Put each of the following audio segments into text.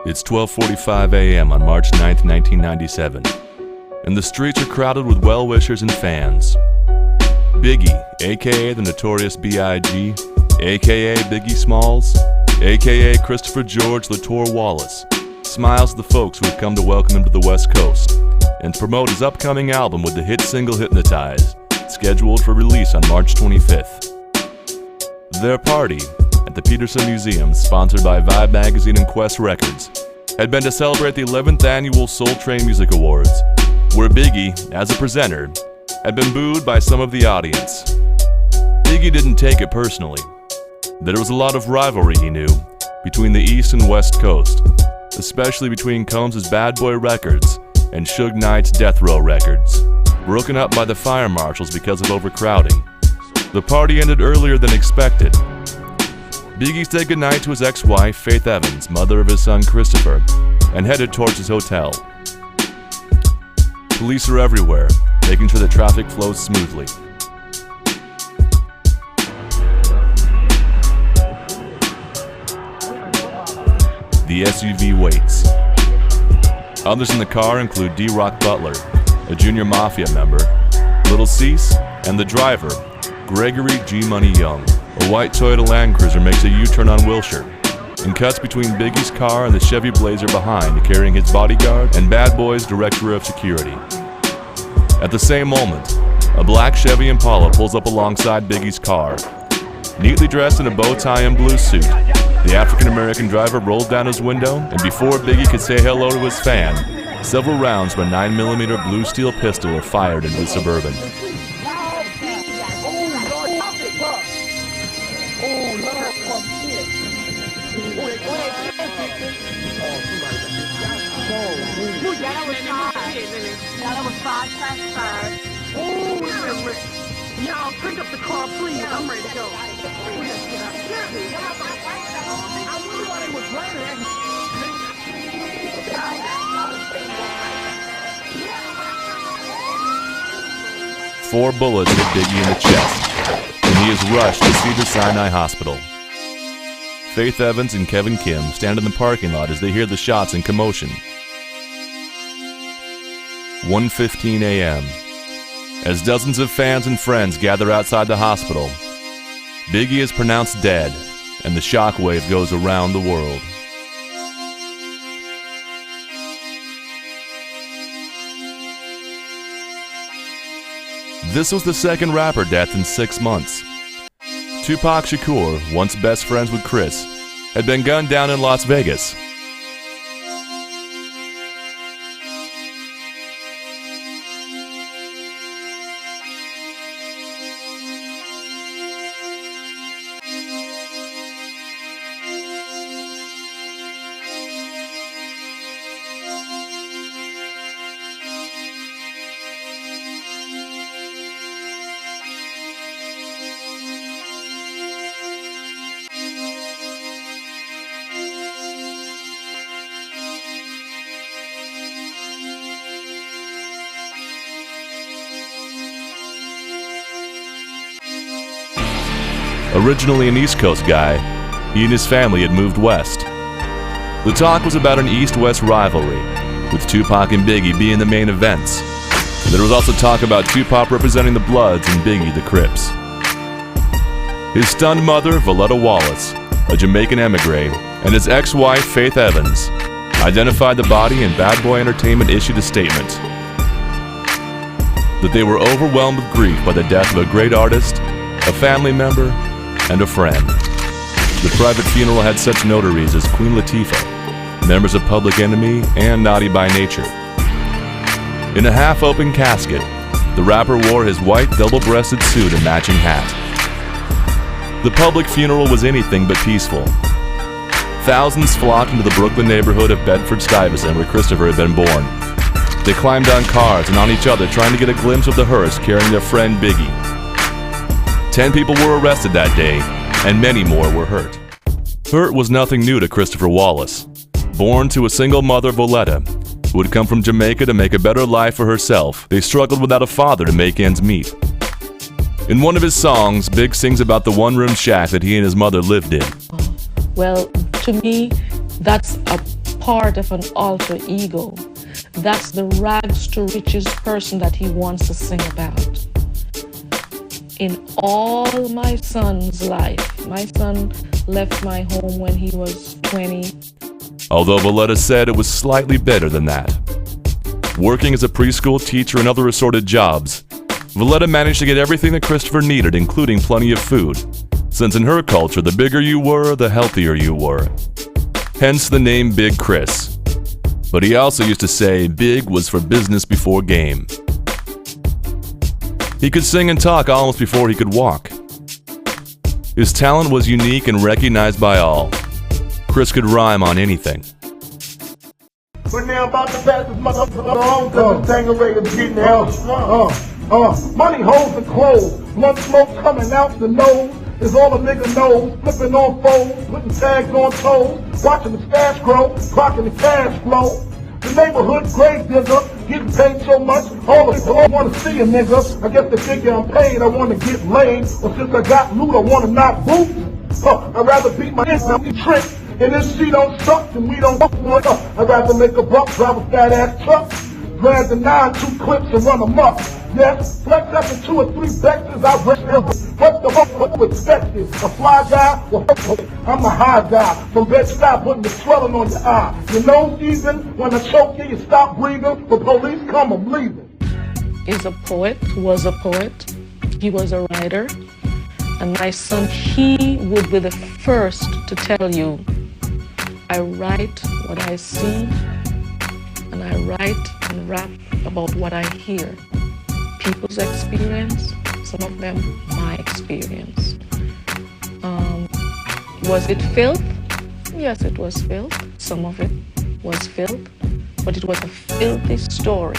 It's 12:45 a.m. on March 9th, 1997, and the streets are crowded with well-wishers and fans. Biggie, aka the Notorious B.I.G., aka Biggie Smalls, aka Christopher George Latour Wallace, smiles at the folks who have come to welcome him to the West Coast and promote his upcoming album with the hit single Hypnotize, scheduled for release on March 25th. Their party, at the Peterson Museum, sponsored by Vibe Magazine and Quest Records, had been to celebrate the 11th annual Soul Train Music Awards, where Biggie, as a presenter, had been booed by some of the audience. Biggie didn't take it personally. There was a lot of rivalry, he knew, between the East and West Coast, especially between Combs' Bad Boy Records and Suge Knight's Death Row Records, broken up by the fire marshals because of overcrowding. The party ended earlier than expected. Biggie said goodnight to his ex-wife, Faith Evans, mother of his son Christopher, and headed towards his hotel. Police are everywhere, making sure that traffic flows smoothly. The SUV waits. Others in the car include D-Rock Butler, a junior mafia member, Little Cease, and the driver, Gregory G. Money Young. A white Toyota Land Cruiser makes a U-turn on Wilshire and cuts between Biggie's car and the Chevy Blazer behind, carrying his bodyguard and Bad Boy's director of security. At the same moment, a black Chevy Impala pulls up alongside Biggie's car. Neatly dressed in a bow tie and blue suit, the African-American driver rolled down his window, and before Biggie could say hello to his fan, several rounds from a 9mm blue steel pistol are fired into the Suburban. Y'all pick up the car, please. I'm ready to go. Four bullets hit Biggie in the chest, and he is rushed to Cedars-Sinai Hospital. Faith Evans and Kevin Kim stand in the parking lot as they hear the shots and commotion. 1:15 a.m. As dozens of fans and friends gather outside the hospital, Biggie is pronounced dead, and the shockwave goes around the world. This was the second rapper death in 6 months. Tupac Shakur, once best friends with Chris, had been gunned down in Las Vegas. Originally an East Coast guy, he and his family had moved west. The talk was about an East-West rivalry, with Tupac and Biggie being the main events. There was also talk about Tupac representing the Bloods and Biggie the Crips. His stunned mother, Valletta Wallace, a Jamaican emigre, and his ex-wife, Faith Evans, identified the body, and Bad Boy Entertainment issued a statement that they were overwhelmed with grief by the death of a great artist, a family member, and a friend. The private funeral had such notaries as Queen Latifah, members of Public Enemy, and Naughty by Nature. In a half-open casket, the rapper wore his white double-breasted suit and matching hat. The public funeral was anything but peaceful. Thousands flocked into the Brooklyn neighborhood of Bedford-Stuyvesant where Christopher had been born. They climbed on cars and on each other trying to get a glimpse of the hearse carrying their friend Biggie. 10 people were arrested that day, and many more were hurt. Hurt was nothing new to Christopher Wallace. Born to a single mother, Voletta, who had come from Jamaica to make a better life for herself, they struggled without a father to make ends meet. In one of his songs, Big sings about the one-room shack that he and his mother lived in. Well, to me, that's a part of an alter ego. That's the rags to riches person that he wants to sing about. In all my son's life, my son left my home when he was 20. Although Voletta said it was slightly better than that. Working as a preschool teacher and other assorted jobs, Voletta managed to get everything that Christopher needed, including plenty of food, since in her culture, the bigger you were, the healthier you were. Hence the name Big Chris. But he also used to say big was for business before game. He could sing and talk almost before he could walk. His talent was unique and recognized by all. Chris could rhyme on anything. But now about to pass this motherfucker on, cause the Tangeray is getting out. Money, hoes, and clothes. Blunt smoke coming out the nose. Is all a nigga knows. Flipping on foes, putting tags on toes. Watching the stash grow, clocking the cash flow. The neighborhood grave digger, getting paid so much, all the people want to see a nigga. I guess they figure I'm paid, I want to get laid. Or since I got loot, I want to knock boots. I'd rather beat my ass than trick. And if she don't suck, then we don't fuck with her. I'd rather make a buck, drive a fat ass truck. Grab the 9-2 clips and run them up. Yes, flex up in 2 or 3 vectors, I rest them. What the fuck you expected? A fly guy? Well, I'm a high guy. From Bed-Stuy, putting the swelling on your eye. Your nose even, when I choke you, you stop breathing. The police come, I'm leaving. Is a poet, was a poet. He was a writer. And my son, he would be the first to tell you, I write what I see, and I write and rap about what I hear. People's experience, some of them my experience. Was it filth? Yes, it was filth. Some of it was filth, but it was a filthy story.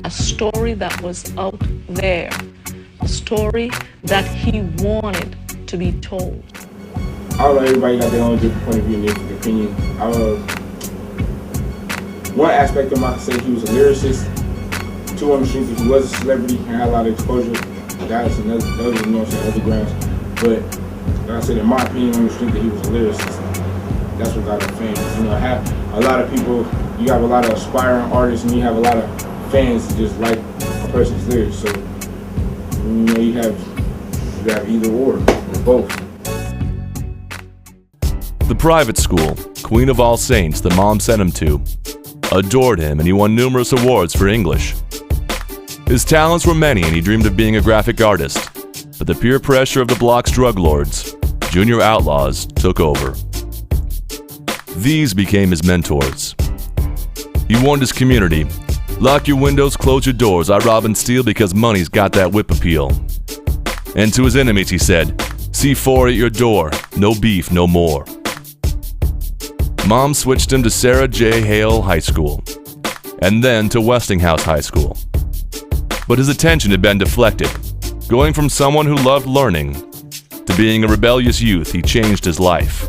A story that was out there. A story that he wanted to be told. I don't know, everybody got their own different point of view and different opinion. One aspect of him, I could say he was a lyricist. 2, on the streets, if he was a celebrity and had a lot of exposure, that's another, you know what I'm saying, other grounds. But like I said, in my opinion, on the street, that he was a lyricist. That's what got him famous. You know, have a lot of people, you have a lot of aspiring artists and you have a lot of fans that just like a person's lyrics. So, you know, you have either or both. The private school, Queen of All Saints, that Mom sent him to, adored him and he won numerous awards for English. His talents were many and he dreamed of being a graphic artist, but the peer pressure of the block's drug lords, junior outlaws, took over. These became his mentors. He warned his community, lock your windows, close your doors, I rob and steal because money's got that whip appeal. And to his enemies he said, C4 at your door, no beef, no more. Mom switched him to Sarah J. Hale High School, and then to Westinghouse High School. But his attention had been deflected. Going from someone who loved learning to being a rebellious youth, he changed his life.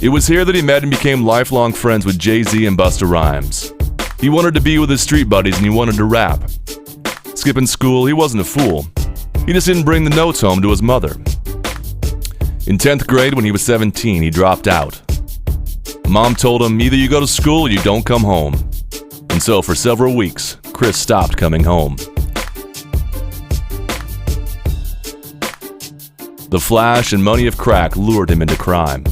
It was here that he met and became lifelong friends with Jay-Z and Busta Rhymes. He wanted to be with his street buddies and he wanted to rap. Skipping school, he wasn't a fool. He just didn't bring the notes home to his mother. In 10th grade, when he was 17, he dropped out. Mom told him, either you go to school or you don't come home. And so for several weeks, Chris stopped coming home. The flash and money of crack lured him into crime.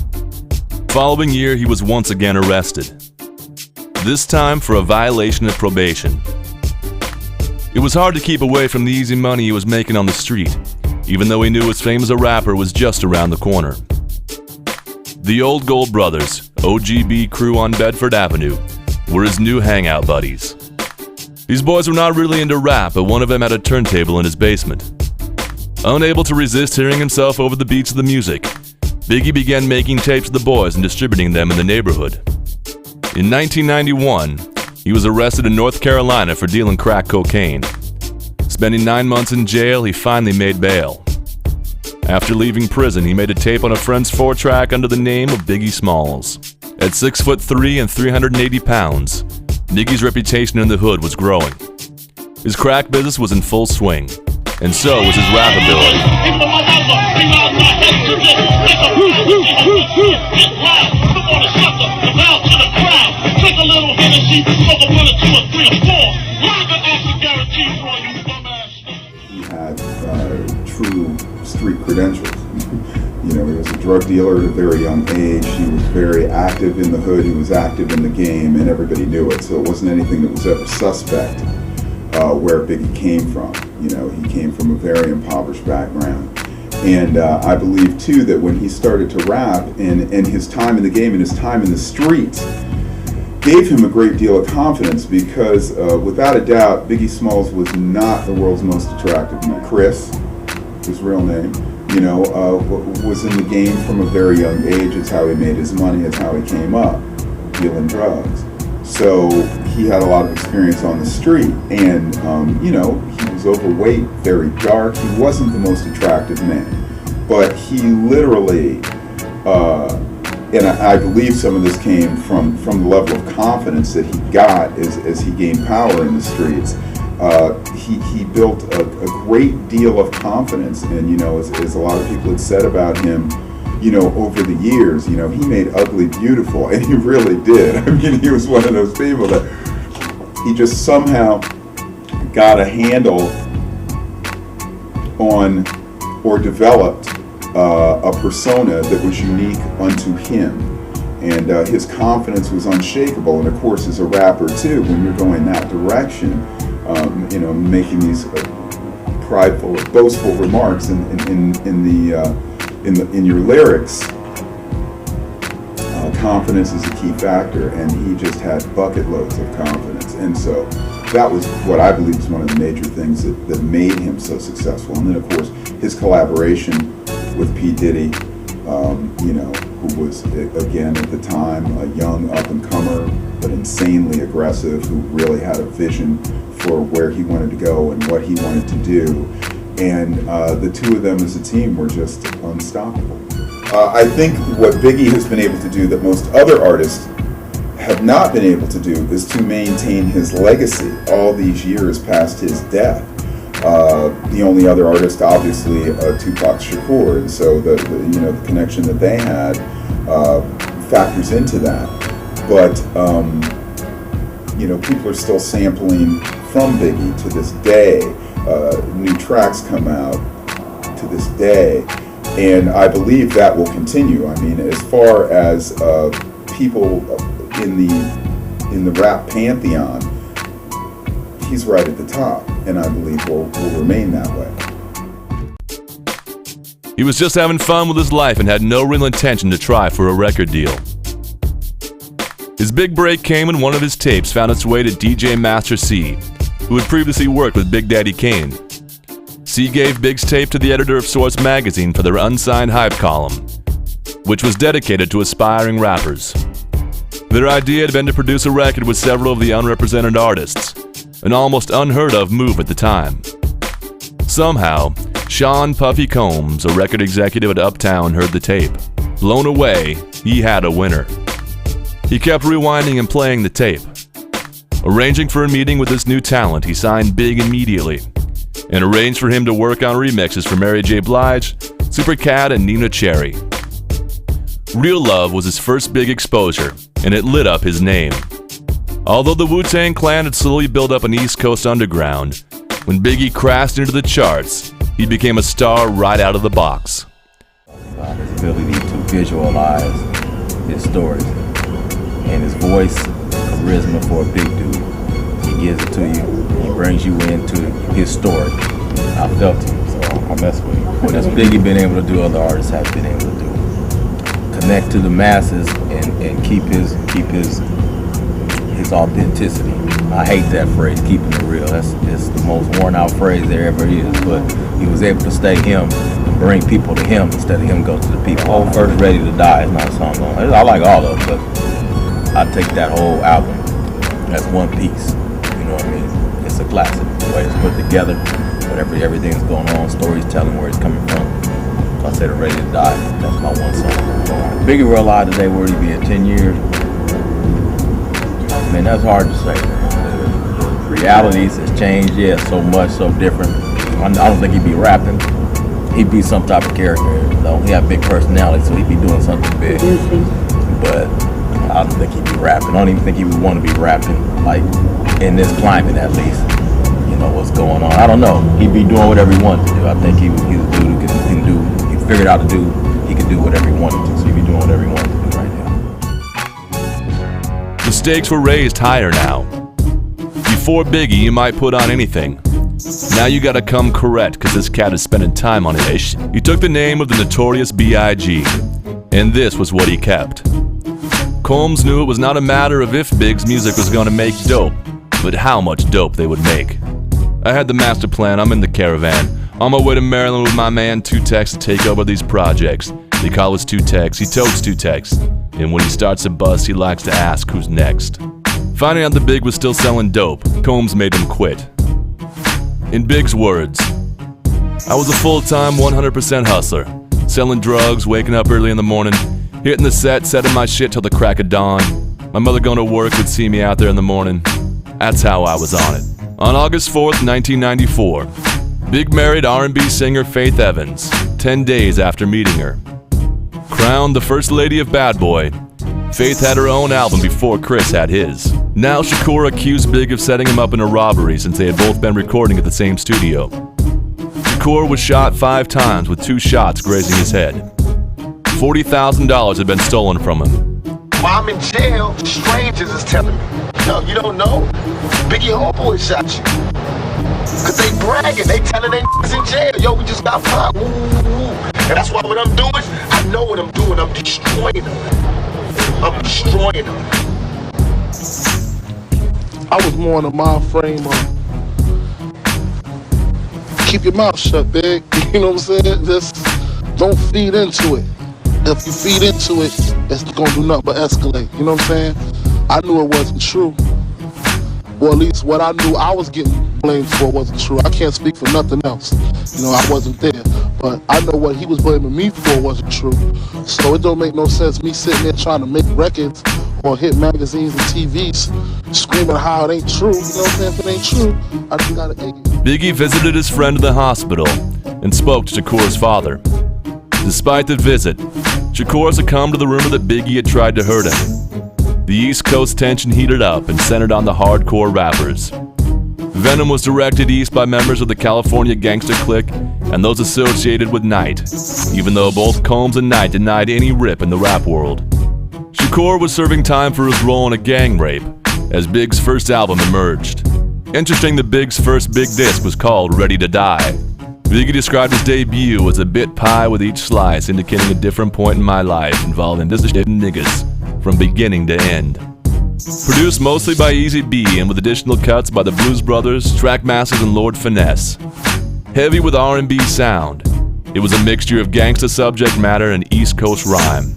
Following year, he was once again arrested. This time for a violation of probation. It was hard to keep away from the easy money he was making on the street. even though he knew his fame as a rapper was just around the corner. The Old Gold Brothers, OGB crew on Bedford Avenue, were his new hangout buddies. These boys were not really into rap, but one of them had a turntable in his basement. Unable to resist hearing himself over the beats of the music, Biggie began making tapes of the boys and distributing them in the neighborhood. In 1991, he was arrested in North Carolina for dealing crack cocaine. Spending 9 months in jail, he finally made bail. After leaving prison, he made a tape on a friend's 4-track under the name of Biggie Smalls. At 6'3" and 380 pounds, Biggie's reputation in the hood was growing. His crack business was in full swing, and so was his rap ability. He had true street credentials. You know, he was a drug dealer at a very young age. He was very active in the hood. He was active in the game, and everybody knew it. So it wasn't anything that was ever suspect where Biggie came from. You know, he came from a very impoverished background. And I believe, too, that when he started to rap, and his time in the game and his time in the streets gave him a great deal of confidence because, without a doubt, Biggie Smalls was not the world's most attractive man. Chris, his real name, you know, was in the game from a very young age. It's how he made his money. It's how he came up, dealing drugs. So he had a lot of experience on the street, and you know, he was overweight, very dark. He wasn't the most attractive man, but he literally, and I believe some of this came from the level of confidence that he got as he gained power in the streets. He built a great deal of confidence, and you know, as a lot of people had said about him, you know, over the years, you know, he made ugly beautiful, and he really did. I mean, he was one of those people that he just somehow got a handle on or developed a persona that was unique unto him. And his confidence was unshakable. And of course, as a rapper too, when you're going that direction, you know, making these prideful, boastful remarks in your lyrics, confidence is a key factor, and he just had bucket loads of confidence. And so that was what I believe is one of the major things that made him so successful. And then, of course, his collaboration with P. Diddy, you know, who was, again, at the time, a young up-and-comer, but insanely aggressive, who really had a vision for where he wanted to go and what he wanted to do. And the two of them as a team were just unstoppable. I think what Biggie has been able to do that most other artists have not been able to do is to maintain his legacy all these years past his death. The only other artist, obviously, Tupac Shakur, and so the you know, the connection that they had factors into that. But you know, people are still sampling from Biggie to this day. New tracks come out to this day, and I believe that will continue. I mean, as far as people in the rap pantheon, he's right at the top, and I believe will remain that way. He was just having fun with his life and had no real intention to try for a record deal. His big break came when one of his tapes found its way to DJ Master C, who had previously worked with Big Daddy Kane. C gave Big's tape to the editor of Source magazine for their unsigned hype column, which was dedicated to aspiring rappers. Their idea had been to produce a record with several of the unrepresented artists, an almost unheard of move at the time. Somehow, Sean Puffy Combs, a record executive at Uptown, heard the tape. Blown away, he had a winner. He kept rewinding and playing the tape. Arranging for a meeting with this new talent, he signed Big immediately, and arranged for him to work on remixes for Mary J. Blige, Supercat, and Nina Cherry. Real Love was his first big exposure, and it lit up his name. Although the Wu-Tang Clan had slowly built up an East Coast underground, when Biggie crashed into the charts, he became a star right out of the box. His ability to visualize his stories, and his voice, charisma for a big dude. He gives it to you, he brings you into his story. I felt it, so I mess with him. What has Biggie been able to do, other artists have been able to do. Connect to the masses and keep his authenticity. I hate that phrase, keeping it real. It's the most worn out phrase there ever is, but he was able to stay him and bring people to him instead of him go to the people. The whole first Ready to Die is not a song on. I like all of it, but I take that whole album as one piece. You know what I mean? It's a classic. The way it's put together, whatever everything's going on, stories telling where it's coming from. So I said Ready to Die. That's my one song. Biggie real alive today, where he'd be in 10 years. Man, that's hard to say. The realities has changed, yeah, so much, so different. I don't think he'd be rapping. He'd be some type of character, though. He had a big personality, so he'd be doing something big. But I don't think he'd be rapping. I don't even think he would want to be rapping, like, in this climate at least. You know what's going on. I don't know. He'd be doing whatever he wanted to do. I think he's a dude who can do, he figured out to do, he could do whatever he wanted to. So he'd be doing whatever he wanted to do right now. The stakes were raised higher now. Before Biggie, you might put on anything. Now you gotta come correct, cause this cat is spending time on it. He took the name of the notorious B.I.G., and this was what he kept. Combs knew it was not a matter of if Big's music was gonna make dope, but how much dope they would make. I had the master plan, I'm in the caravan. On my way to Maryland with my man 2Tex to take over these projects. They call us 2Tex, he totes 2Tex. And when he starts a buzz, he likes to ask who's next. Finding out the Big was still selling dope, Combs made him quit. In Big's words, I was a full-time 100% hustler, selling drugs, waking up early in the morning, hitting the set, setting my shit till the crack of dawn. My mother going to work would see me out there in the morning. That's how I was on it. On August 4th, 1994, Big married R&B singer Faith Evans, 10 days after meeting her. Crowned the first lady of Bad Boy, Faith had her own album before Chris had his. Now Shakur accused Big of setting him up in a robbery since they had both been recording at the same studio. Shakur was shot 5 times with 2 shots grazing his head. $40,000 had been stolen from him. While I'm in jail, strangers is telling me, yo, you don't know? Biggie homeboy shot you. Cause they bragging, they telling they niggas in jail, yo, we just got popped, woo, woo, woo. And that's why what I'm doing, I know what I'm doing, I'm destroying them. I'm destroying them. I was more in the mind frame of keep your mouth shut, Big. You know what I'm saying? Just don't feed into it. If you feed into it, it's gonna do nothing but escalate. You know what I'm saying? I knew it wasn't true. Or at least what I knew I was getting blamed for wasn't true. I can't speak for nothing else. You know, I wasn't there. But I know what he was blaming me for wasn't true. So it don't make no sense me sitting there trying to make records or hit magazines and TVs screaming how it ain't true. You know what I'm saying? If it ain't true, I just gotta take it. Biggie visited his friend in the hospital and spoke to Shakur's father. Despite the visit, Shakur succumbed to the rumor that Biggie had tried to hurt him. The East Coast tension heated up and centered on the hardcore rappers. Venom was directed east by members of the California gangster clique and those associated with Knight, even though both Combs and Knight denied any rip in the rap world. Shakur was serving time for his role in a gang rape as Big's first album emerged. Interesting that Big's first big disc was called Ready to Die. Biggie described his debut as a bit pie with each slice, indicating a different point in my life involving this shit niggas from beginning to end. Produced mostly by Easy B and with additional cuts by the Blues Brothers, Trackmasters, and Lord Finesse. Heavy with R&B sound, it was a mixture of gangsta subject matter and East Coast rhyme.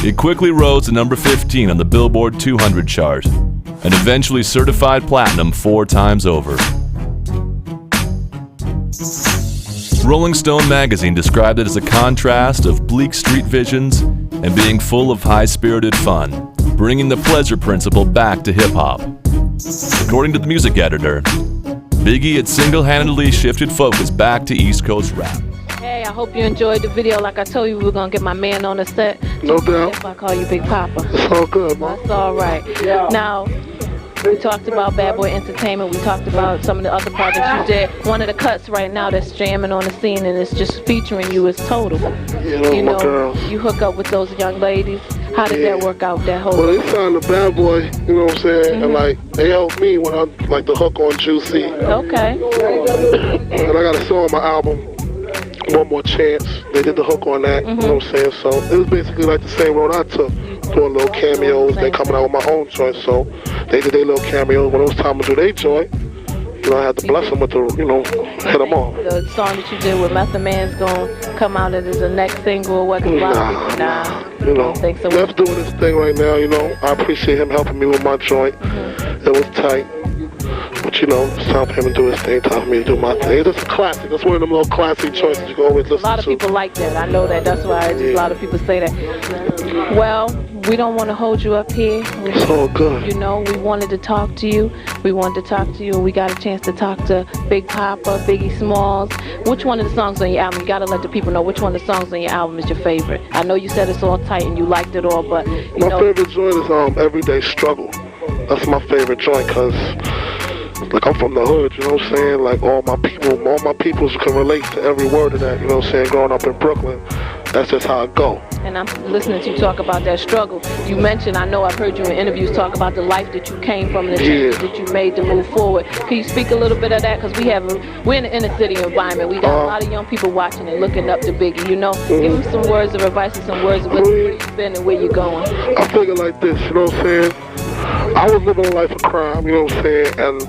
It quickly rose to number 15 on the Billboard 200 chart and eventually certified platinum 4 times over. Rolling Stone magazine described it as a contrast of bleak street visions and being full of high-spirited fun, bringing the pleasure principle back to hip-hop. According to the music editor, Biggie had single-handedly shifted focus back to East Coast rap. Hey, I hope you enjoyed the video. Like I told you, we were going to get my man on the set. No doubt. If I call you Big Papa. It's all good, man. That's all right. Yeah. Now, we talked about Bad Boy Entertainment. We talked about some of the other projects you did. One of the cuts right now that's jamming on the scene and it's just featuring you is Total. You know, you hook up with those young ladies. How did that work out, that whole... Well, they signed the Bad Boy, you know what I'm saying? And, like, they helped me when I, like, the hook on Juicy. Okay. And I got a song on my album, One More Chance. They did the hook on that, you know what I'm saying? So it was basically like the same road I took, doing little cameos. They coming out with my own joint, so they did their little cameos. When it was time to do their joint, you know, I had to bless them with the, you know, hit them off. The song that you did with Method Man's gonna come out as the next single or what? Nah, you know, don't think so. Left's doing this thing right now, you know. I appreciate him helping me with my joint. It was tight. But, you know, it's time for him to do his thing, time for me to do my thing. It's just a classic. That's one of them little classic choices you can always listen to. A lot of people like that. I know that. That's why a lot of people say that. Well, we don't want to hold you up here. It's all good. You know, we wanted to talk to you. We wanted to talk to you. We got a chance to talk to Big Papa, Biggie Smalls. Which one of the songs on your album? You got to let the people know which one of the songs on your album is your favorite. I know you said it's all tight and you liked it all, but you know. My favorite joint is Everyday Struggle. That's my favorite joint because, like, I'm from the hood, you know what I'm saying? Like, all my peoples can relate to every word of that, you know what I'm saying? Growing up in Brooklyn, that's just how it go. And I'm listening to you talk about that struggle. You mentioned, I know I've heard you in interviews talk about the life that you came from and the changes that you made to move forward. Can you speak a little bit of that? Because we're in the inner city environment. We got a lot of young people watching and looking up to Biggie, you know? Give them some words of advice and some words of where you've been and where you're going. I figure like this, you know what I'm saying? I was living a life of crime, you know what I'm saying? And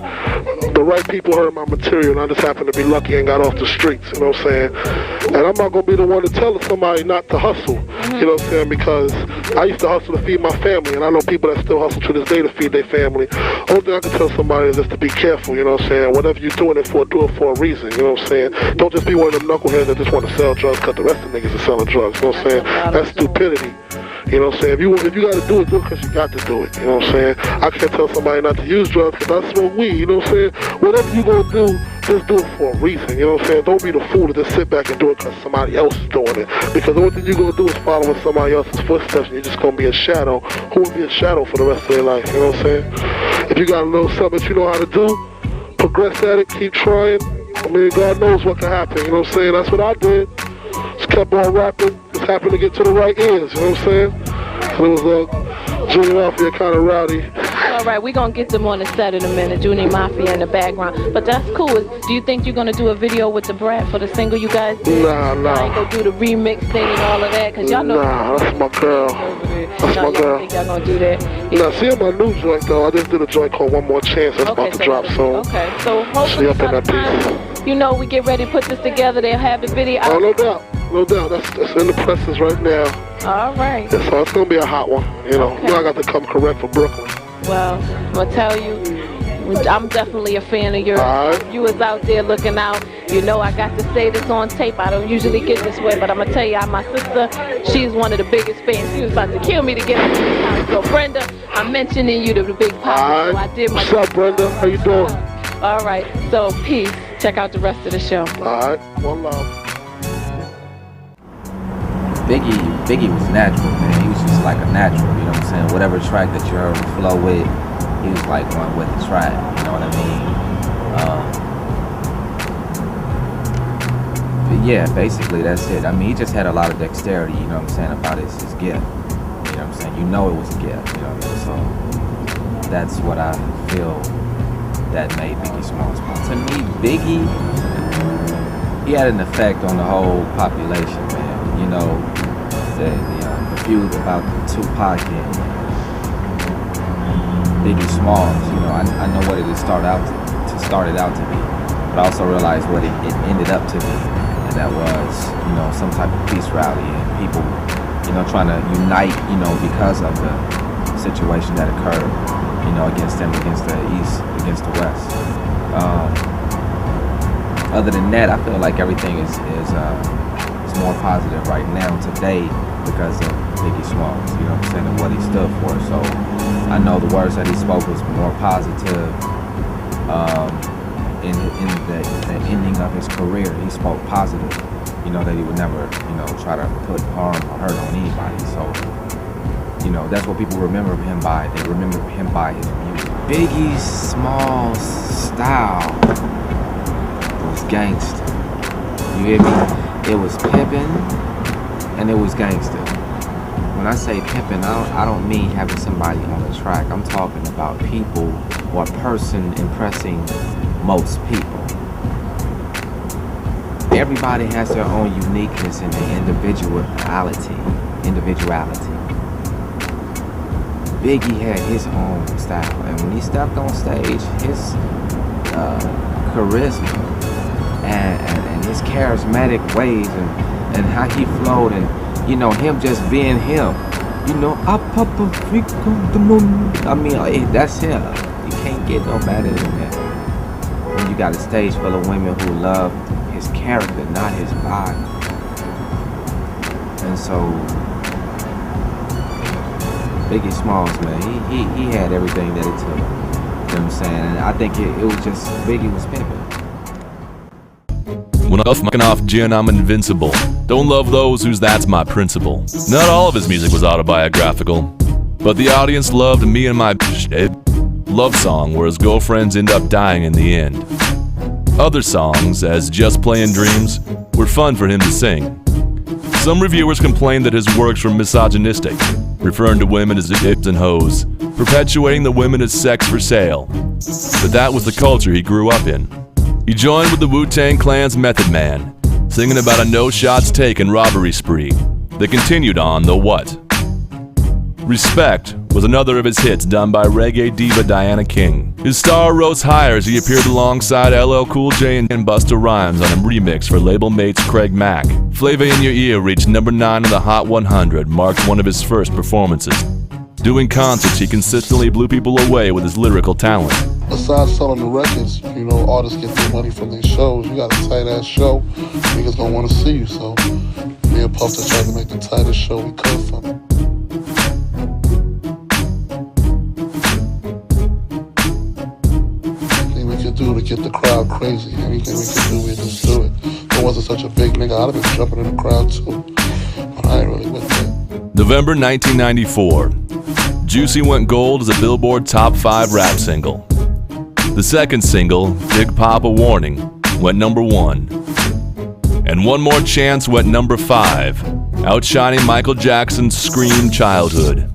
the right people heard my material, and I just happened to be lucky and got off the streets, you know what I'm saying? And I'm not going to be the one to tell somebody not to hustle, you know what I'm saying? Because I used to hustle to feed my family, and I know people that still hustle to this day to feed their family. Only thing I can tell somebody is just to be careful, you know what I'm saying? Whatever you're doing it for, do it for a reason, you know what I'm saying? Don't just be one of them knuckleheads that just want to sell drugs because the rest of the niggas are selling drugs, you know what I'm saying? That's stupidity. You know what I'm saying? If you got to do it because you got to do it. You know what I'm saying? I can't tell somebody not to use drugs because I smoke weed. You know what I'm saying? Whatever you going to do, just do it for a reason. You know what I'm saying? Don't be the fool to just sit back and do it because somebody else is doing it. Because the only thing you're going to do is follow in somebody else's footsteps and you're just going to be a shadow. Who will be a shadow for the rest of their life? You know what I'm saying? If you got to know something that you know how to do, progress at it, keep trying. I mean, God knows what can happen. You know what I'm saying? That's what I did. Just kept on rapping. Just happened to get to the right ears. You know what I'm saying? And it was Junior Mafia kind of rowdy. All right, we're going to get them on the set in a minute, Junior Mafia in the background. But that's cool. Do you think you're going to do a video with the Brat for the single you guys did? Nah. I ain't going to do the remix thing and all of that, because y'all know. Nah, that's my girl. That's my girl. Think y'all going to do that? Nah, see, on my new joint, though, I just did a joint called One More Chance. That's about to drop soon. Okay, so hopefully by the time, you know, we get ready to put this together, they'll have the video out. Oh, no doubt. No doubt. That's in the presses right now. All right. Yeah, so it's going to be a hot one. You know, I got to come correct for Brooklyn. Well, I'm going to tell you, I'm definitely a fan of yours. Right. You was out there looking out. You know, I got to say this on tape. I don't usually get this way, but I'm going to tell you, my sister, she's one of the biggest fans. She was about to kill me to get into this house. So, Brenda, I'm mentioning you to the Big Papa. Right. So I did my What's up, Brenda? How you doing? All right. So, peace. Check out the rest of the show. All right. One love. Biggie was natural, man. He was just like a natural, you know what I'm saying? Whatever track that you heard him flow with, he was like one with the track, you know what I mean? But yeah, basically that's it. I mean, he just had a lot of dexterity, you know what I'm saying, about his gift. You know what I'm saying? You know it was a gift, you know what I mean? So that's what I feel that made Biggie Smalls. To me, Biggie, he had an effect on the whole population, man. You know, the feud about Tupac and Biggie Smalls, you know, I know what it started out to be, but I also realized what it ended up to be, and that was, you know, some type of peace rally and people, you know, trying to unite, you know, because of the situation that occurred, you know, against them, against the East, against the West. Other than that, I feel like everything is more positive right now today because of Biggie Smalls, you know what I'm saying, and what he stood for. So I know the words that he spoke was more positive. In the ending of his career, he spoke positive, you know, that he would never, you know, try to put harm or hurt on anybody. So, you know, that's what people remember him by. They remember him by his music. Biggie Smalls' style was gangster. You hear me? It was pimpin' and it was gangster. when I say pimping, I don't mean having somebody on the track. I'm talking about people or a person impressing most people. Everybody has their own uniqueness and their individuality. Biggie had his own style, and when he stepped on stage, his charisma and his charismatic ways and how he flowed, and you know, him just being him. You know, I mean, that's him. You can't get no better than that. When you got a stage full of women who love his character, not his body. And so Biggie Smalls, man, he had everything that it took. You know what I'm saying? And I think it was just Biggie was pimping. When I'm fucking off gin, I'm invincible. Don't love those whose that's my principle. Not all of his music was autobiographical, but the audience loved me and my love song where his girlfriends end up dying in the end. Other songs, as Just Playin' Dreams, were fun for him to sing. Some reviewers complained that his works were misogynistic, referring to women as hips and hoes, perpetuating the women as sex for sale. But that was the culture he grew up in. He joined with the Wu-Tang Clan's Method Man, singing about a no shots taken robbery spree that continued on the what. Respect was another of his hits done by reggae diva Diana King. His star rose higher as he appeared alongside LL Cool J and Busta Rhymes on a remix for label mates Craig Mack. Flavor in Your Ear reached number 9 on the Hot 100, marked one of his first performances. Doing concerts, he consistently blew people away with his lyrical talent. Besides selling the records, you know, artists get their money from their shows. You got a tight-ass show, niggas don't want to see you, so me and Puff tried to make the tightest show we could from it. Anything we could do to get the crowd crazy, anything we could do, we just do it. If I wasn't such a big nigga, I'd have been jumping in the crowd too, but I ain't really with that. November 1994. Juicy went gold as a Billboard Top 5 rap single. The second single, Big Papa Warning, went number 1. And One More Chance went number 5, outshining Michael Jackson's Scream Childhood.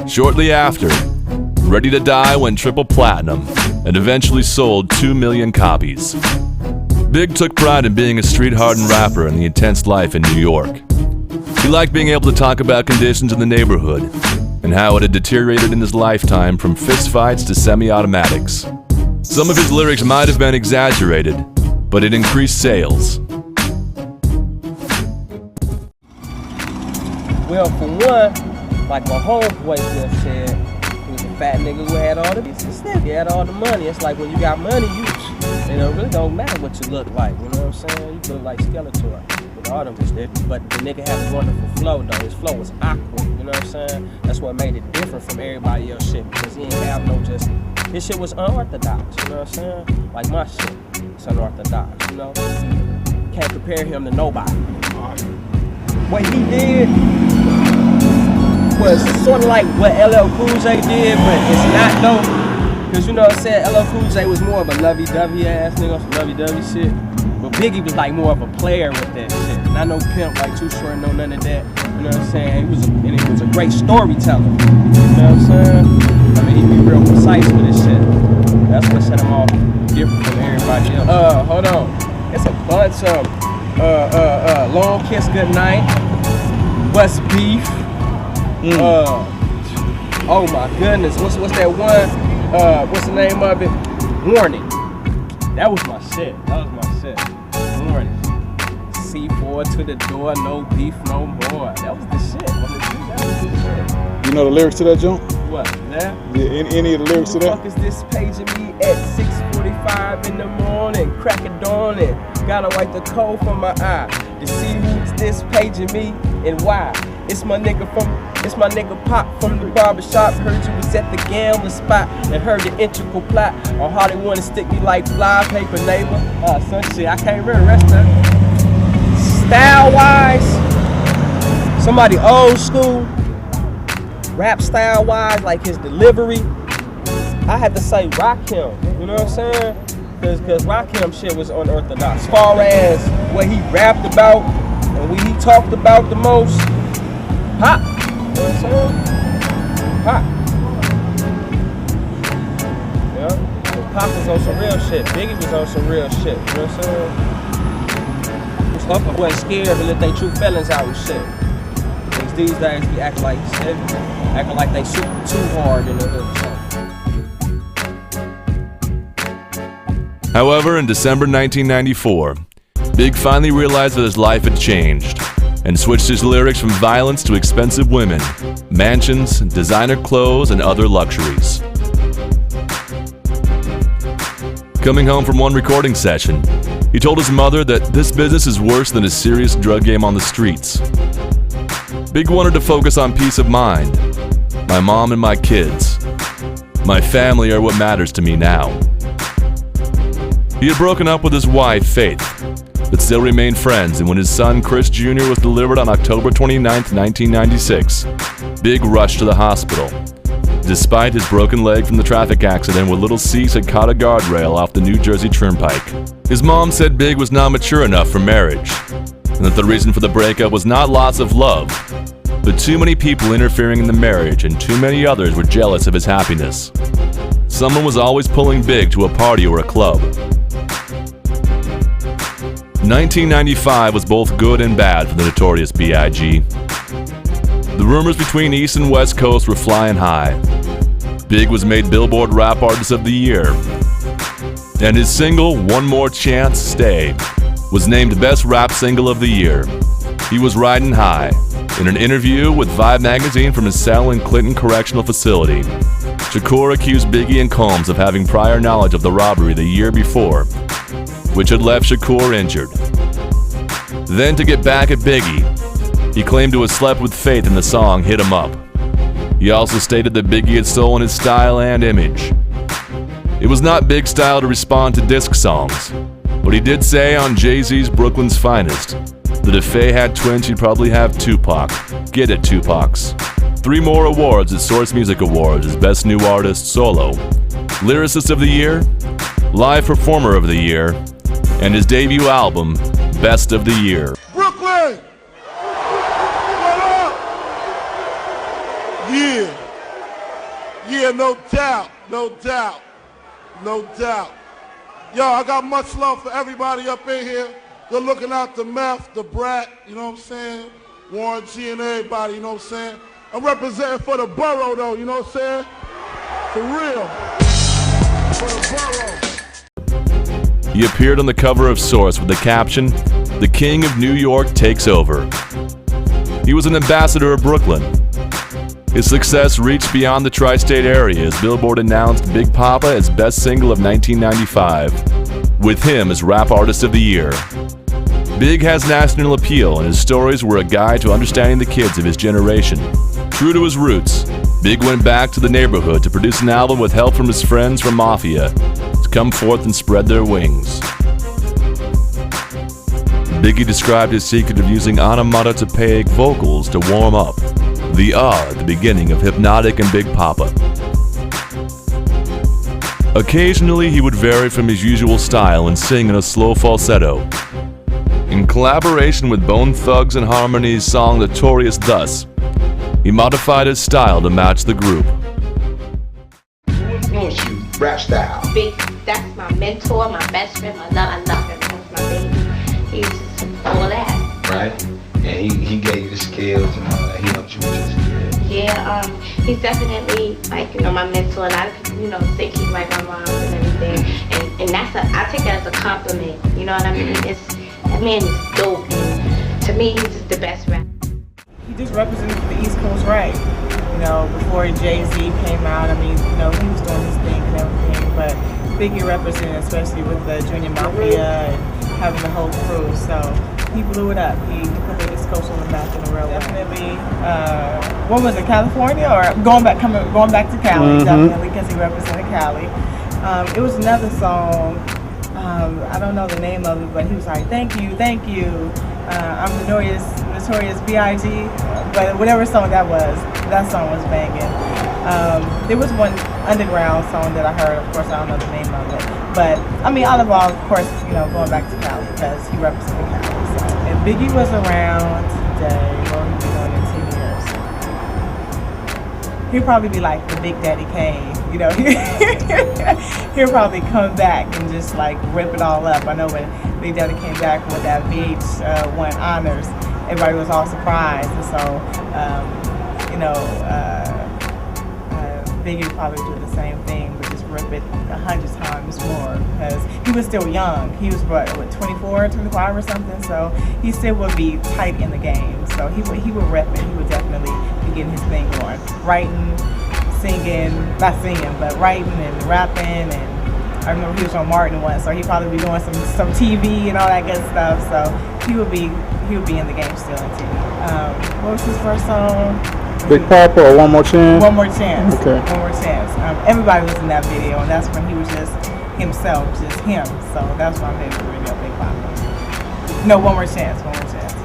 Shortly after, Ready to Die went triple platinum and eventually sold 2 million copies. Big took pride in being a street-hardened rapper in the intense life in New York. He liked being able to talk about conditions in the neighborhood and how it had deteriorated in his lifetime from fistfights to semi-automatics. Some of his lyrics might have been exaggerated, but it increased sales. Well, for one, like my homeboy just said, he was a fat nigga who had all the business. He had all the money. It's like when you got money, it really don't matter what you look like. You know what I'm saying? You look like Skeletor with all them shit. But the nigga had a wonderful flow though. His flow was awkward. You know what I'm saying? That's what made it different from everybody else shit, because he ain't have no just. His shit was unorthodox. You know what I'm saying? Like my shit, it's unorthodox. You know? Can't compare him to nobody. What he did was sort of like what LL Cool J did, but it's not though. Because you know what I'm saying, LL Cool J was more of a lovey-dovey ass nigga, some lovey-dovey shit. But Biggie was like more of a player with that shit. Not no pimp, like Too Short, no none of that. You know what I'm saying? He was a great storyteller. You know what I'm saying? I mean, he be real precise with his shit. That's what set him off different from everybody else. Hold on. It's a bunch of Long Kiss Goodnight, What's Beef. Oh my goodness, what's that one? What's the name of it? Warning. That was my shit. Warning. C4 to the door, no beef no more. That was the shit. That was the shit. You know the lyrics to that joint? What? That? Yeah, any of the lyrics to that? Who the fuck is this paging me at 6:45 in the morning? Crack of dawning. Gotta wipe the cold from my eye to see who's this paging me and why. It's my nigga Pop from the barbershop. Heard you was at the gambling spot and heard the integral plot on how they wanna stick me like fly paper neighbor. Some shit, I can't remember the rest of it. Style wise, somebody old school, rap style wise, like his delivery, I had to say Rakim, you know what I'm saying? Cause Rakim shit was unorthodox. As far as what he rapped about and what he talked about the most, Pop what I'm saying? Pac. Yeah. Pac was on some real shit. Biggie was on some real shit. You know what I'm saying? Motherfuckers wasn't scared to let their true feelings out and shit. Because these days we acting like they super too hard in the hood. However, in December 1994, Big finally realized that his life had changed and switched his lyrics from violence to expensive women, mansions, designer clothes, and other luxuries. Coming home from one recording session, he told his mother that this business is worse than a serious drug game on the streets. Big wanted to focus on peace of mind. My mom and my kids. My family are what matters to me now. He had broken up with his wife, Faith, but still remained friends, and when his son, Chris Jr., was delivered on October 29, 1996, Big rushed to the hospital. Despite his broken leg from the traffic accident where little Cease had caught a guardrail off the New Jersey Turnpike. His mom said Big was not mature enough for marriage, and that the reason for the breakup was not loss of love, but too many people interfering in the marriage and too many others were jealous of his happiness. Someone was always pulling Big to a party or a club. 1995 was both good and bad for the notorious B.I.G. The rumors between East and West Coast were flying high. Big was made Billboard Rap Artist of the Year, and his single, One More Chance, Stay, was named Best Rap Single of the Year. He was riding high. In an interview with Vibe magazine from his cell in Clinton Correctional Facility, Shakur accused Biggie and Combs of having prior knowledge of the robbery the year before, which had left Shakur injured. Then, to get back at Biggie, he claimed to have slept with Faith in the song Hit 'Em Up. He also stated that Biggie had stolen his style and image. It was not Big's style to respond to disc songs, but he did say on Jay-Z's Brooklyn's Finest that if Faye had twins, she'd probably have Tupac. Get it, Tupacs. 3 more awards at Source Music Awards as Best New Artist Solo, Lyricist of the Year, Live Performer of the Year, and his debut album, Best of the Year. Brooklyn! What up? Yeah, no doubt. Yo, I got much love for everybody up in here. Good looking out the Meth, the Brat, you know what I'm saying? Warren G and everybody, you know what I'm saying? I'm representing for the borough though, you know what I'm saying? For real. For the borough. He appeared on the cover of Source with the caption, "The King of New York takes over." He was an ambassador of Brooklyn. His success reached beyond the tri-state area as Billboard announced Big Papa as Best Single of 1995, with him as Rap Artist of the Year. Big has national appeal, and his stories were a guide to understanding the kids of his generation. True to his roots, Big went back to the neighborhood to produce an album with help from his friends from Mafia to come forth and spread their wings. Biggie described his secret of using onomatopoeic vocals to warm up, the at the beginning of Hypnotic and Big Papa. Occasionally, he would vary from his usual style and sing in a slow falsetto. In collaboration with Bone Thugs and Harmony's song Notorious Thus, he modified his style to match the group. Who influenced you, rap style? Big, that's my mentor, my best friend, I love him, that's my baby. He's just all that. Right? And he gave you the skills and all that. He helped you with your skills. Yeah, he's definitely like, my mentor. A lot of people, think he's like my mom and everything. And that's I take that as a compliment. You know what I mean? That man is dope. And to me, he's just the best rapper. He just represented the East Coast right. Before Jay-Z came out, he was doing his thing and everything. But Biggie represented, especially with the Junior Mafia and having the whole crew. So he blew it up. He put the East Coast on the map in a real way. Definitely, what was it, California? Or going back to Cali, definitely, because he represented Cali. It was another song, I don't know the name of it, but he was like, thank you, I'm Notorious B.I.G., but whatever song that song was banging. There was one underground song that I heard, of course, I don't know the name of it. But, all of all, of course, going back to Cali, because he represented Cali. So, if Biggie was around today, what would he be doing in 10 years? he'll probably be like the Big Daddy Kane, you know. He'll probably come back and just like rip it all up. I know when Big Daddy came back with that VH1 honors, everybody was all surprised, and so Biggie would probably do the same thing, but just rip it 100 times more, because he was still young. He was what 24, 25 or something, so he still would be tight in the game. So he would rep it. He would definitely be getting his thing going, writing, singing, not singing, but writing and rapping. And I remember he was on Martin once, so he'd probably be doing some TV and all that good stuff. So he would be in the game still in TV. What was his first song? Big Papa or One More Chance? One More Chance. Okay. One More Chance. Everybody was in that video, and that's when he was just himself, just him. So that's my favorite video, Big Papa. No, One More Chance. One More Chance.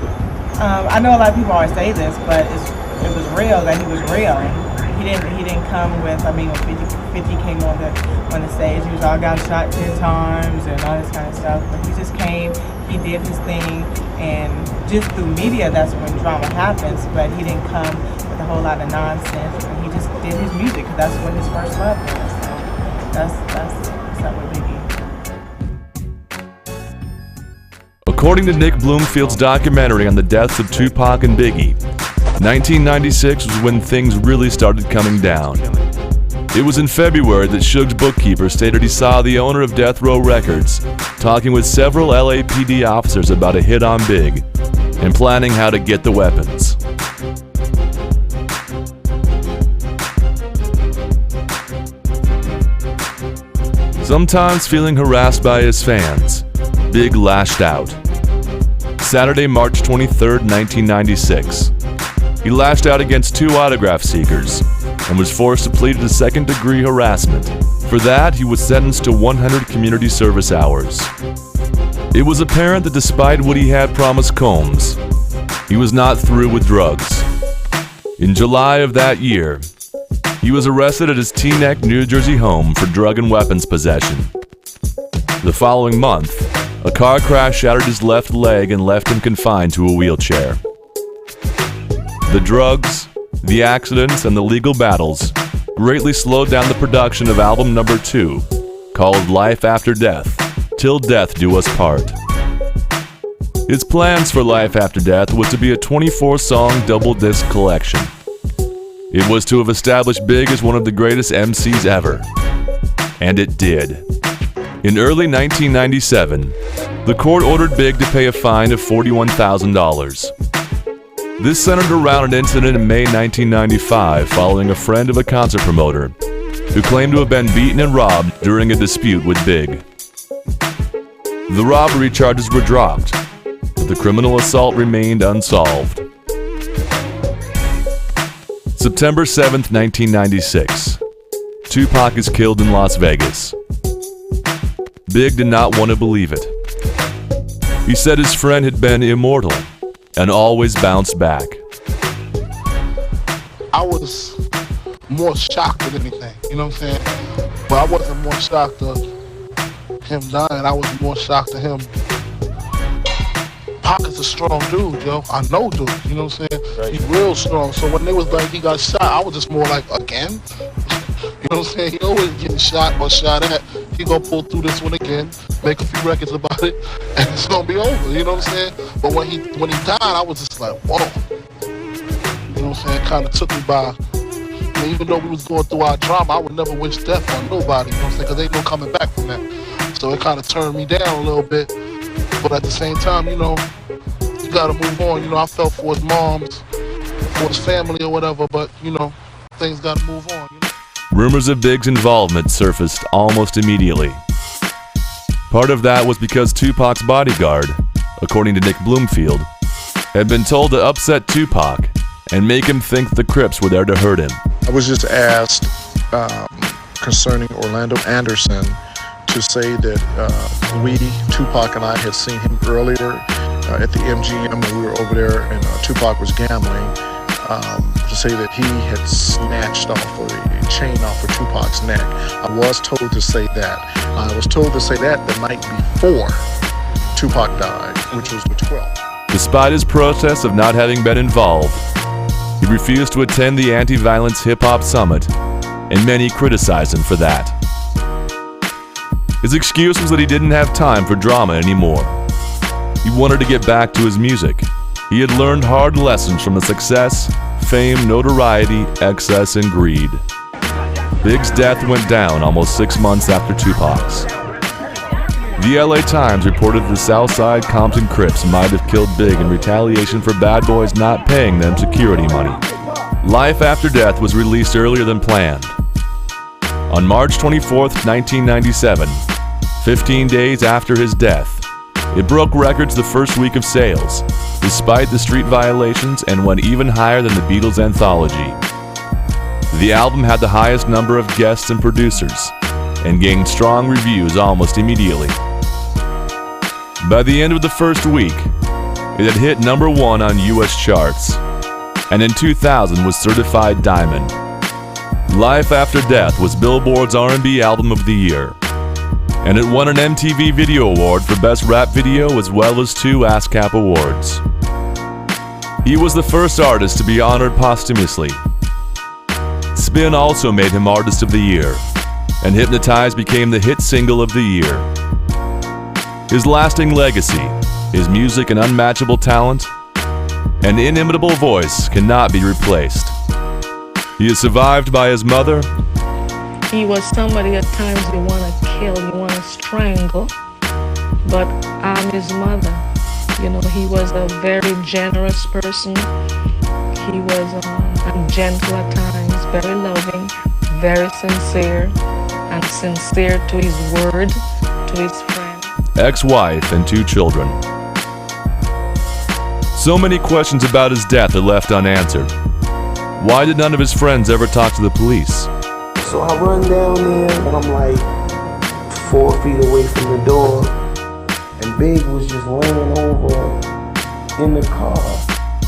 I know a lot of people always say this, but it was real that he was real. And he didn't come with. I mean, when 50 came on the stage, he was all got shot 10 times and all this kind of stuff. But he just came. He did his thing, and just through media, that's when drama happens. But he didn't come with a whole lot of nonsense, and he just did his music because that's what his first love was. So that's what's up with Biggie. According to Nick Bloomfield's documentary on the deaths of Tupac and Biggie, 1996 was when things really started coming down. It was in February that Suge's bookkeeper stated he saw the owner of Death Row Records talking with several LAPD officers about a hit on Big and planning how to get the weapons. Sometimes feeling harassed by his fans, Big lashed out. Saturday, March 23, 1996. He lashed out against 2 autograph seekers and was forced to plead to second-degree harassment. For that, he was sentenced to 100 community service hours. It was apparent that despite what he had promised Combs, he was not through with drugs. In July of that year, he was arrested at his Teaneck, New Jersey home for drug and weapons possession. The following month, a car crash shattered his left leg and left him confined to a wheelchair. The drugs, the accidents, and the legal battles greatly slowed down the production of album number 2, called Life After Death, Till Death Do Us Part. His plans for Life After Death was to be a 24-song double-disc collection. It was to have established Big as one of the greatest MCs ever. And it did. In early 1997, the court ordered Big to pay a fine of $41,000. This centered around an incident in May 1995 following a friend of a concert promoter who claimed to have been beaten and robbed during a dispute with Big. The robbery charges were dropped, but the criminal assault remained unsolved. September 7th, 1996. Tupac is killed in Las Vegas. Big did not want to believe it. He said his friend had been immortal and always bounced back. I was more shocked than anything, you know what I'm saying? But I wasn't more shocked of him dying, I was more shocked of him. Pac is a strong dude, yo. I know dude, you know what I'm saying? Right. He's real strong. So when they was like, he got shot, I was just more like, again? You know what I'm saying? He always getting shot or shot at. He gonna pull through this one again, make a few records about it, and it's gonna be over, you know what I'm saying? But when he died, I was just like, whoa. You know what I'm saying? It kind of took me by, even though we was going through our drama, I would never wish death on nobody, you know what I'm saying? Because ain't no coming back from that. So it kind of turned me down a little bit. But at the same time, you know, you gotta move on. You know, I felt for his moms, for his family or whatever, but, you know, things gotta move on, you know? Rumors of Big's involvement surfaced almost immediately. Part of that was because Tupac's bodyguard, according to Nick Bloomfield, had been told to upset Tupac and make him think the Crips were there to hurt him. I was just asked concerning Orlando Anderson to say that Tupac and I had seen him earlier at the MGM when we were over there and Tupac was gambling, to say that he had snatched off a chain off of Tupac's neck. I was told to say that. I was told to say that the night before Tupac died, which was the 12th. Despite his protests of not having been involved, he he refused to attend the anti-violence hip-hop summit, and many criticized him for that. His excuse was that he didn't have time for drama anymore. He wanted to get back to his music. He had learned hard lessons from the success, fame, notoriety, excess, and greed. Big's death went down almost 6 months after Tupac's. The LA Times reported the Southside Compton Crips might have killed Big in retaliation for bad boys not paying them security money. Life After Death was released earlier than planned. On March 24, 1997, 15 days after his death, it broke records the first week of sales, despite the street violations, and went even higher than the Beatles' anthology. The album had the highest number of guests and producers, and gained strong reviews almost immediately. By the end of the first week, it had hit number 1 on US charts, and in 2000 was certified diamond. Life After Death was Billboard's R&B Album of the Year, and it won an MTV Video Award for Best Rap Video as well as 2 ASCAP Awards. He was the first artist to be honored posthumously. Spin also made him Artist of the Year, and Hypnotize became the hit single of the year. His lasting legacy, his music and unmatchable talent, and inimitable voice cannot be replaced. He is survived by his mother. He was somebody at times you want to kill, you want to strangle, but I'm his mother. You know, he was a very generous person. He was gentle at times, very loving, very sincere, and sincere to his word, to his friend. Ex-wife and 2 children. So many questions about his death are left unanswered. Why did none of his friends ever talk to the police? So I run down there and I'm like 4 feet away from the door, and Big was just laying over in the car.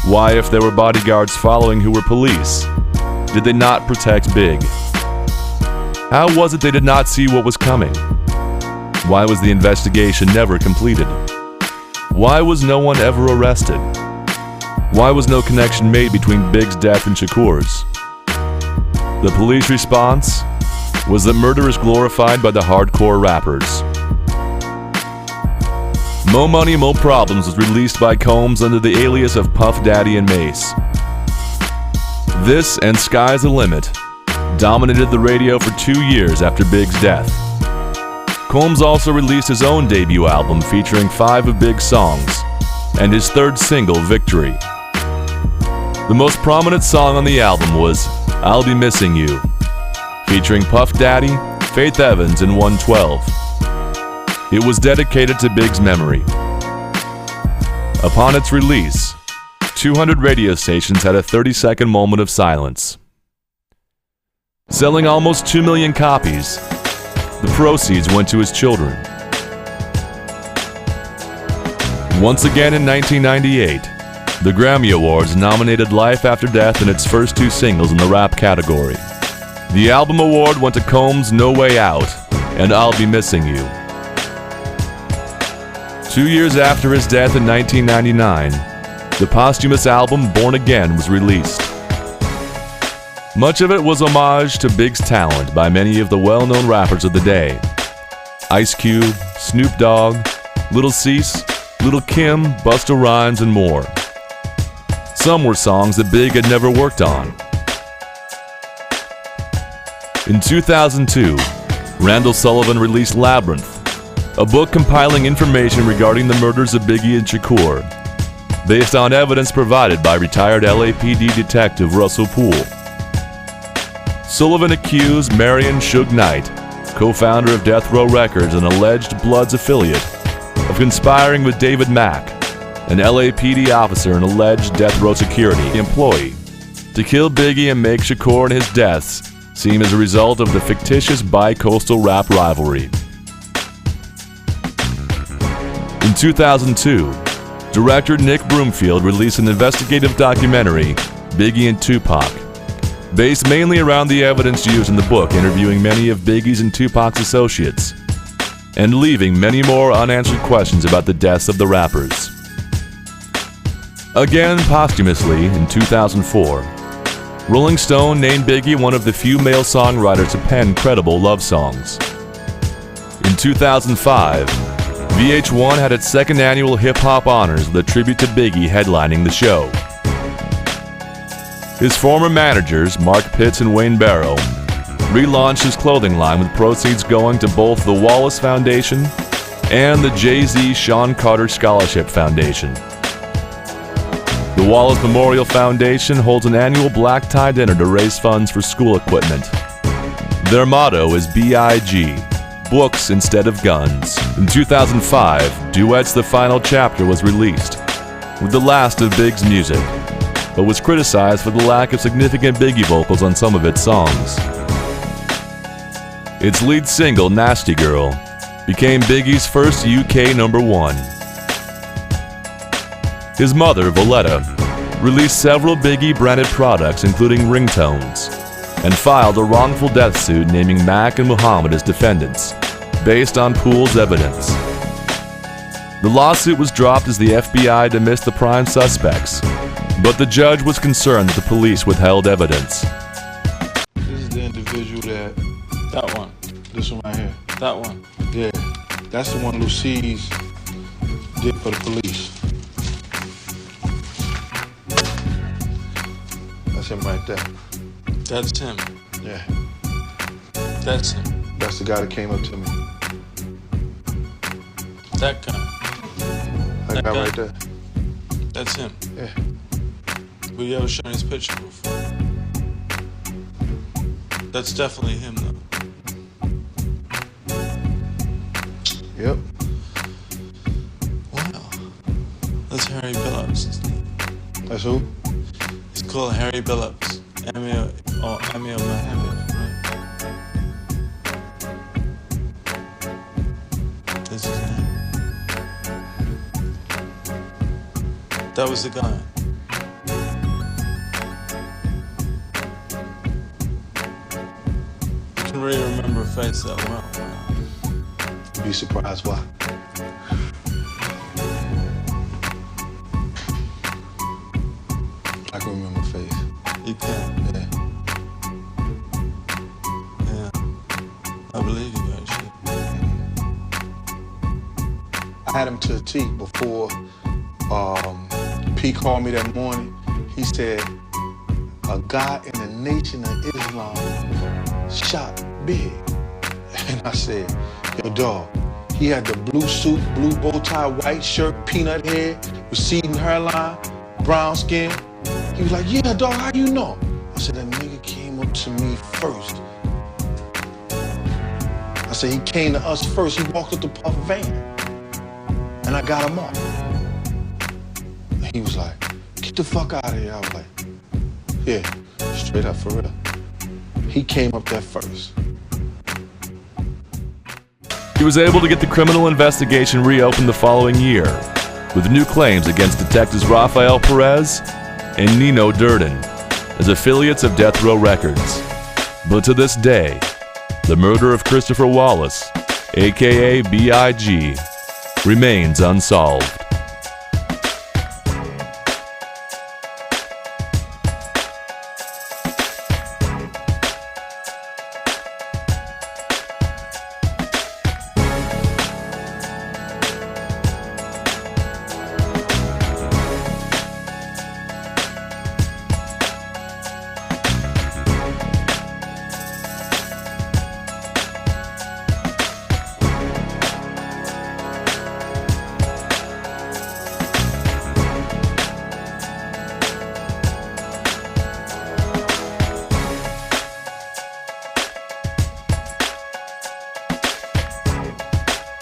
Why, if there were bodyguards following who were police, did they not protect Big? How was it they did not see what was coming? Why was the investigation never completed? Why was no one ever arrested? Why was no connection made between Big's death and Shakur's? The police response was that murder is glorified by the hardcore rappers. Mo Money, Mo Problems was released by Combs under the alias of Puff Daddy and Mace. This and Sky's the Limit dominated the radio for 2 years after Big's death. Combs also released his own debut album featuring 5 of Big's songs, and his 3rd single, Victory. The most prominent song on the album was I'll Be Missing You, featuring Puff Daddy, Faith Evans, and 112. It was dedicated to Big's memory. Upon its release, 200 radio stations had a 30-second moment of silence. Selling almost 2 million copies, the proceeds went to his children. Once again in 1998, the Grammy Awards nominated Life After Death and its first 2 singles in the rap category. The album award went to Combs' No Way Out and I'll Be Missing You. 2 years after his death in 1999, the posthumous album Born Again was released. Much of it was homage to Big's talent by many of the well-known rappers of the day. Ice Cube, Snoop Dogg, Lil Cease, Lil Kim, Busta Rhymes, and more. Some were songs that Big had never worked on. In 2002, Randall Sullivan released Labyrinth, a book compiling information regarding the murders of Biggie and Shakur, based on evidence provided by retired LAPD detective Russell Poole. Sullivan accused Marion Suge Knight, co-founder of Death Row Records and alleged Bloods affiliate, of conspiring with David Mack, an LAPD officer and alleged Death Row security employee, to kill Biggie and make Shakur and his deaths seem as a result of the fictitious bi-coastal rap rivalry. In 2002, director Nick Broomfield released an investigative documentary, Biggie and Tupac, based mainly around the evidence used in the book, interviewing many of Biggie's and Tupac's associates, and leaving many more unanswered questions about the deaths of the rappers. Again, posthumously, in 2004, Rolling Stone named Biggie one of the few male songwriters to pen credible love songs. In 2005, VH1 had its second annual Hip Hop Honors with a tribute to Biggie headlining the show. His former managers, Mark Pitts and Wayne Barrow, relaunched his clothing line with proceeds going to both the Wallace Foundation and the Jay-Z Sean Carter Scholarship Foundation. The Wallace Memorial Foundation holds an annual black tie dinner to raise funds for school equipment. Their motto is BIG, books instead of guns. In 2005, Duets The Final Chapter was released, with the last of Big's music, but was criticized for the lack of significant Biggie vocals on some of its songs. Its lead single, Nasty Girl, became Biggie's first UK #1. His mother, Valletta, released several Biggie-branded products including ringtones, and filed a wrongful death suit naming Mac and Muhammad as defendants, based on Poole's evidence. The lawsuit was dropped as the FBI dismissed the prime suspects, but the judge was concerned that the police withheld evidence. This is the individual that one. This one right here. That one. Yeah, that's the one Lucy's did for the police. That's him right there. That's him. Yeah. That's him. That's the guy that came up to me. That guy. That guy right there. That's him. Yeah. But you ever shown his picture before? That's definitely him, though. Yep. Wow. That's Harry Billups. That's who? He's called Harry Billups. Emil Mohammed, right? This is him. That was the guy. I can really remember a face that well. You'd be surprised why. I can remember a face. You can? Yeah. Yeah. I believe you, actually. I had him to a T before P called me that morning. He said, a guy in the Nation of Islam shot Big. And I said, yo, dog, he had the blue suit, blue bow tie, white shirt, peanut head, receding hairline, brown skin. He was like, yeah, dog, how you know? I said, that nigga came up to me first. I said, he came to us first. He walked up the Puff van. And I got him off. And he was like, get the fuck out of here. I was like, yeah, straight up for real. He came up there first. He was able to get the criminal investigation reopened the following year, with new claims against detectives Rafael Perez and Nino Durden as affiliates of Death Row Records. But to this day, the murder of Christopher Wallace, aka B.I.G., remains unsolved.